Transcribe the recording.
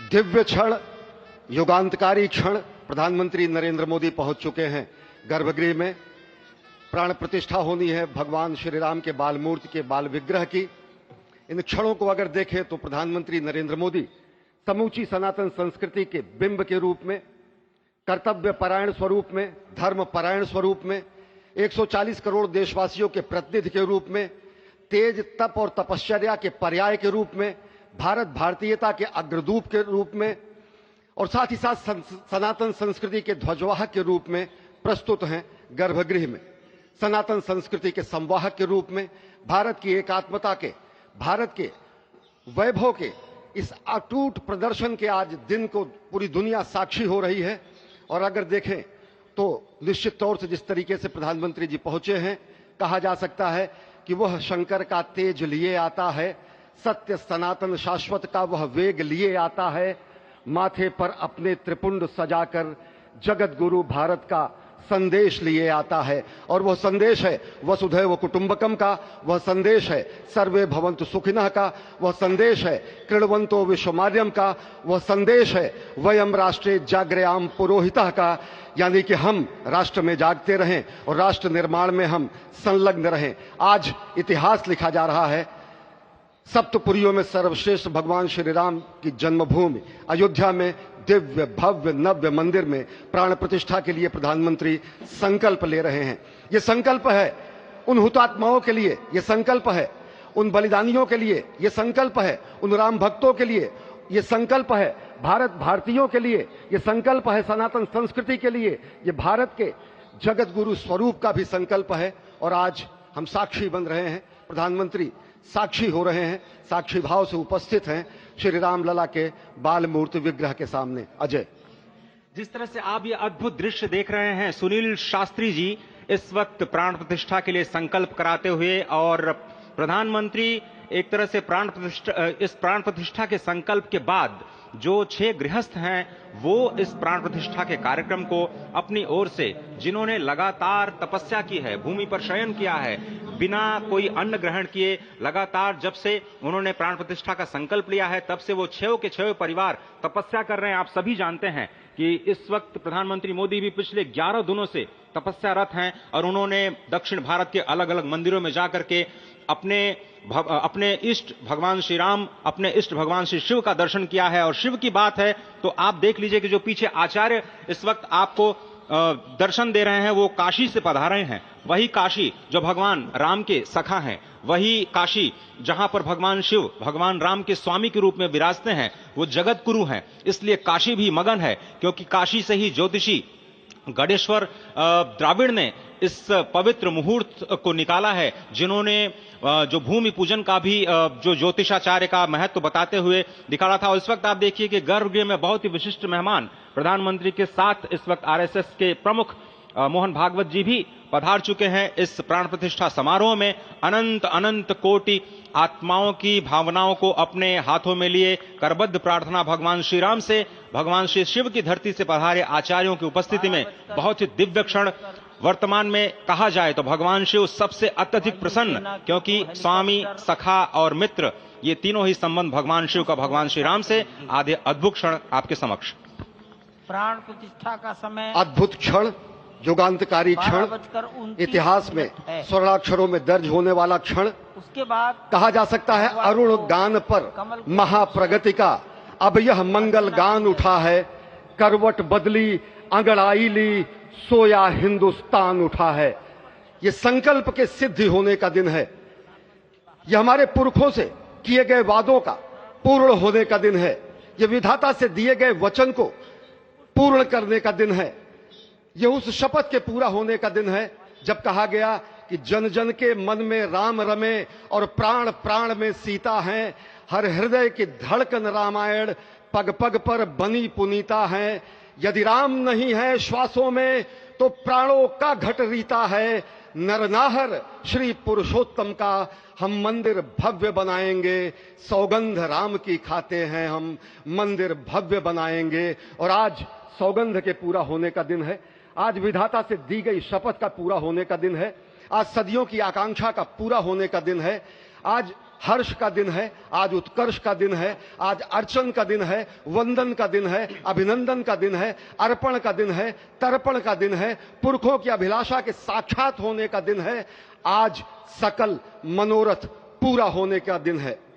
दिव्य क्षण, युगांतकारी क्षण। प्रधानमंत्री नरेंद्र मोदी पहुंच चुके हैं गर्भगृह में। प्राण प्रतिष्ठा होनी है भगवान श्री राम के बाल मूर्ति के बाल विग्रह की। इन क्षणों को अगर देखें तो प्रधानमंत्री नरेंद्र मोदी समूची सनातन संस्कृति के बिंब के रूप में, कर्तव्य परायण स्वरूप में, धर्म परायण स्वरूप में, 140 करोड़ देशवासियों के प्रतिनिधि के रूप में, तेज तप और तपश्चर्या के पर्याय के रूप में, भारत भारतीयता के अग्रदूत के रूप में और साथ ही साथ सनातन संस्कृति के ध्वजवाहक के रूप में प्रस्तुत हैं गर्भगृह में। सनातन संस्कृति के संवाहक के रूप में, भारत की एकात्मता के, भारत के वैभव के इस अटूट प्रदर्शन के आज दिन को पूरी दुनिया साक्षी हो रही है। और अगर देखें तो निश्चित तौर से जिस तरीके से प्रधानमंत्री जी पहुंचे हैं, कहा जा सकता है कि वह शंकर का तेज लिए आता है, सत्य सनातन शाश्वत का वह वेग लिए आता है, माथे पर अपने त्रिपुंड सजाकर जगत गुरु भारत का संदेश लिए आता है। और वह संदेश है वसुधैव कुटुंबकम का, वह संदेश है सर्वे भवन्तु सुखिनः का, वह संदेश है कृण्वन्तो विश्वमार्यम का, वह संदेश है वयम राष्ट्रे जाग्रयाम पुरोहितः का, यानी कि हम राष्ट्र में जागते रहें और राष्ट्र निर्माण में हम संलग्न रहें। आज इतिहास लिखा जा रहा है। सप्तपुरियों में सर्वश्रेष्ठ भगवान श्री राम की जन्मभूमि अयोध्या में दिव्य भव्य नव्य मंदिर में प्राण प्रतिष्ठा के लिए प्रधानमंत्री संकल्प ले रहे हैं। ये संकल्प है उन हुतात्माओं के लिए, ये संकल्प है उन बलिदानियों के लिए, ये संकल्प है उन राम भक्तों के लिए, ये संकल्प है भारत भारतीयों के लिए, ये संकल्प है सनातन संस्कृति के लिए, ये भारत के जगत गुरु स्वरूप का भी संकल्प है। और आज हम साक्षी बन रहे हैं, प्रधानमंत्री साक्षी हो रहे हैं, साक्षी भाव से उपस्थित हैं श्री राम लला के बाल मूर्ति विग्रह के सामने। अजय, जिस तरह से आप ये अद्भुत दृश्य देख रहे हैं, सुनील शास्त्री जी इस वक्त प्राण प्रतिष्ठा के लिए संकल्प कराते हुए, और प्रधानमंत्री एक तरह से इस प्राण प्रतिष्ठा के संकल्प के बाद जो 6 गृहस्थ हैं वो इस प्राण प्रतिष्ठा के कार्यक्रम को अपनी ओर से, जिन्होंने लगातार तपस्या की है, भूमि पर शयन किया है, बिना कोई अन्न ग्रहण किए, लगातार जब से उन्होंने प्राण प्रतिष्ठा का संकल्प लिया है तब से वो 6 के 6 परिवार तपस्या कर रहे हैं। आप सभी जानते हैं कि इस वक्त प्रधानमंत्री मोदी भी पिछले 11 दिनों से तपस्यारत हैं और उन्होंने दक्षिण भारत के अलग अलग मंदिरों में जाकर के अपने इष्ट भगवान श्री राम, अपने इष्ट भगवान श्री शिव का दर्शन किया है। और शिव की बात है तो आप देख लीजिए कि जो पीछे आचार्य इस वक्त आपको दर्शन दे रहे हैं वो काशी से पधारे हैं। वही काशी जो भगवान राम के सखा हैं, वही काशी जहां पर भगवान शिव भगवान राम के स्वामी के रूप में विराजते हैं, वो जगत गुरु हैं। इसलिए काशी भी मगन है, क्योंकि काशी से ही ज्योतिषी गणेश्वर द्राविड़ ने इस पवित्र मुहूर्त को निकाला है, जिन्होंने जो भूमि पूजन का भी जो ज्योतिषाचार्य का महत्व बताते हुए दिखाना था। और इस वक्त आप देखिए कि गर्भगृह में बहुत ही विशिष्ट मेहमान प्रधानमंत्री के साथ इस वक्त आरएसएस के प्रमुख मोहन भागवत जी भी पधार चुके हैं। इस प्राण प्रतिष्ठा समारोह में अनंत अनंत कोटि आत्माओं की भावनाओं को अपने हाथों में लिए करबद्ध प्रार्थना भगवान श्री राम से, भगवान श्री शिव की धरती से पधारे आचार्यों की उपस्थिति में बहुत ही दिव्य क्षण। वर्तमान में कहा जाए तो भगवान शिव सबसे अत्यधिक प्रसन्न, क्योंकि स्वामी, सखा और मित्र ये तीनों ही संबंध भगवान शिव का भगवान श्री राम से। आधे अद्भुत क्षण आपके समक्ष। प्राण प्रतिष्ठा का समय, अद्भुत क्षण, युगांतकारी क्षण, इतिहास में स्वर्णाक्षरों में दर्ज होने वाला क्षण। उसके बाद कहा जा सकता है अरुण गान पर महाप्रगति का अब यह मंगल गान उठा है, करवट बदली अंगड़ाई ली सोया हिंदुस्तान उठा है। ये संकल्प के सिद्धि होने का दिन है, यह हमारे पुरखों से किए गए वादों का पूर्ण होने का दिन है, यह विधाता से दिए गए वचन को पूर्ण करने का दिन है, यह उस शपथ के पूरा होने का दिन है जब कहा गया कि जन जन के मन में राम रमे और प्राण प्राण में सीता है, हर हृदय की धड़कन रामायण पग पग पर बनी पुनीता है, यदि राम नहीं है श्वासों में तो प्राणों का घट रीता है, नरनाहर श्री पुरुषोत्तम का हम मंदिर भव्य बनाएंगे, सौगंध राम की खाते हैं हम मंदिर भव्य बनाएंगे। और आज सौगंध के पूरा होने का दिन है, आज विधाता से दी गई शपथ का पूरा होने का दिन है, आज सदियों की आकांक्षा का पूरा होने का दिन है, आज हर्ष का दिन है, आज उत्कर्ष का दिन है, आज अर्चन का दिन है, वंदन का दिन है, अभिनंदन का दिन है, अर्पण का दिन है, तर्पण का दिन है, पुरखों की अभिलाषा के साक्षात होने का दिन है। आज सकल मनोरथ पूरा होने का दिन है।